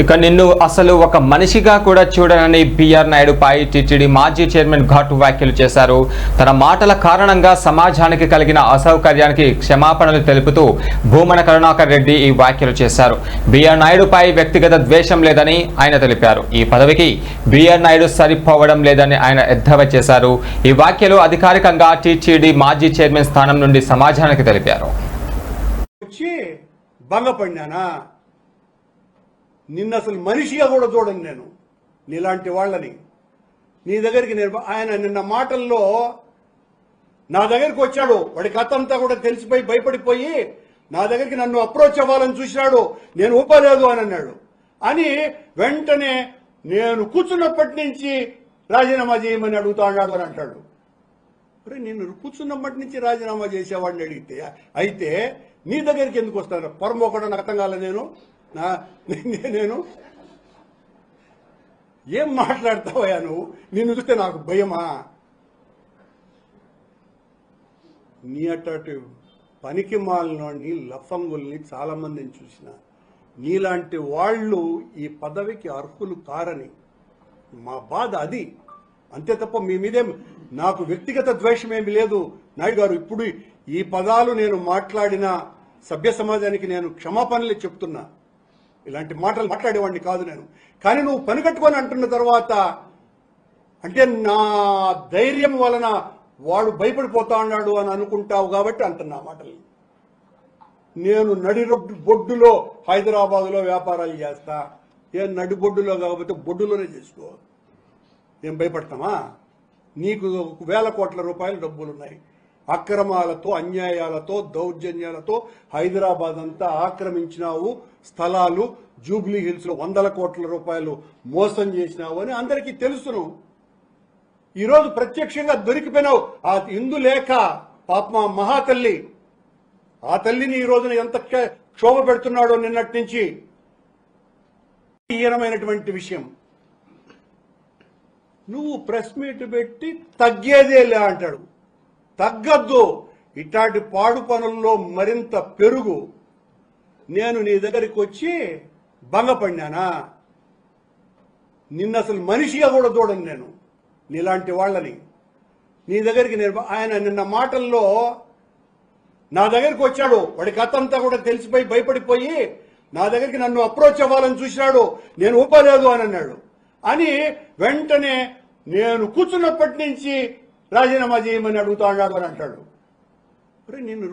ఇక నిన్ను అసలు ఒక మనిషిగా కూడా చూడనని బిఆర్ నాయుడుపై టీటీడీ మాజీ చైర్మన్ ఘాటు వ్యాఖ్యలు చేశారు. తన మాటల కారణంగా సమాజానికి కలిగిన అసౌకర్యానికి క్షమాపణలు తెలుపుతూ భూమన కరుణాకర్ రెడ్డి ఈ వ్యాఖ్యలు చేశారు. బిఆర్ నాయుడుపై వ్యక్తిగత ద్వేషం లేదని ఆయన తెలిపారు. ఈ పదవికి బిఆర్ నాయుడు సరిపోవడం లేదని ఆయన ఎద్దేవా చేశారు. ఈ వ్యాఖ్యలు అధికారికంగా టీటీడీ మాజీ చైర్మన్ స్థానం నుండి సమాజానికి తెలిపారు. నిన్న అసలు మనిషిగా కూడా చూడను నేను నీలాంటి వాళ్ళని. నీ దగ్గరికి నేను ఆయన నిన్న మాటల్లో నా దగ్గరికి వచ్చాడు, వాడి కథ అంతా కూడా తెలిసిపోయి భయపడిపోయి నా దగ్గరికి నన్ను అప్రోచ్ అవ్వాలని చూసినాడు, నేను ఒప్పలేదు అని అన్నాడు. అని వెంటనే నేను కూర్చున్నప్పటి నుంచి రాజీనామా చేయమని అడుగుతా అన్నాడు అని అంటాడు. అరే నేను కూర్చున్నప్పటి నుంచి రాజీనామా చేసేవాడిని అడిగితే అయితే నీ దగ్గరికి ఎందుకు వస్తాను? పొరమోకడం నాకు అర్థం కాలే. నేను ఏం మాట్లాడతావయ్యా నువ్వు? నిన్ను చూస్తే నాకు భయమా? నీ అటు పనికి మాలినోని లఫంగుల్ని చాలా మందిని చూసిన. నీలాంటి వాళ్ళు ఈ పదవికి అర్హులు కారని మా బాధ అది, అంతే తప్ప మీ మీదేం నాకు వ్యక్తిగత ద్వేషమేమి లేదు. నాయుడు గారు, ఇప్పుడు ఈ పదాలు నేను మాట్లాడిన సభ్య సమాజానికి నేను క్షమాపణలే చెప్తున్నా. ఇలాంటి మాటలు మాట్లాడేవాడిని కాదు నేను. కానీ నువ్వు పని కట్టుకొని అంటున్న తర్వాత అంటే నా ధైర్యం వలన వాడు భయపడిపోతా ఉన్నాడు అని అనుకుంటావు కాబట్టి అంటున్నా మాటలు. నేను నడి బొడ్డులో హైదరాబాదులో వ్యాపారాలు చేస్తా. ఏం నడి బొడ్డులో కాకపోతే బొడ్డులోనే చేసుకో. ఏం భయపడతామా? నీకు వేల కోట్ల రూపాయలు డబ్బులున్నాయి. అక్రమాలతో, అన్యాయాలతో, దౌర్జన్యాలతో హైదరాబాద్ అంతా ఆక్రమించినావు. స్థలాలు జూబ్లీ హిల్స్ లో 100 కోట్ల రూపాయలు మోసం చేసినావు అని అందరికీ తెలుసును. ఈరోజు ప్రత్యక్షంగా దొరికిపోయినావు. ఆ ఇందులేక పాప మహాతల్లి, ఆ తల్లిని ఈ రోజున ఎంత క్షోభ పెడుతున్నాడో నిన్నటి నుంచి. హీనమైనటువంటి విషయం. నువ్వు ప్రెస్ మీట్ పెట్టి తగ్గేదేలే అంటాడు. తగ్గద్దు. ఇట్లాంటి పాడు పనుల్లో మరింత పెరుగు. నేను నీ దగ్గరికి వచ్చి భంగపడినానా? నిన్న అసలు మనిషిగా కూడా చూడను నేను నీలాంటి వాళ్ళని. నీ దగ్గరికి నేను ఆయన నిన్న మాటల్లో నా దగ్గరికి వచ్చాడు, వాడి కథ అంతా కూడా తెలిసిపోయి భయపడిపోయి నా దగ్గరికి నన్ను అప్రోచ్ అవ్వాలని చూసినాడు, నేను ఒప్పలేదు అని అన్నాడు. అని వెంటనే నేను కూర్చున్నప్పటి నుంచి రాజీనామా చేయమని అడుగుతా అన్నాడు అని అంటాడు. అరే నేను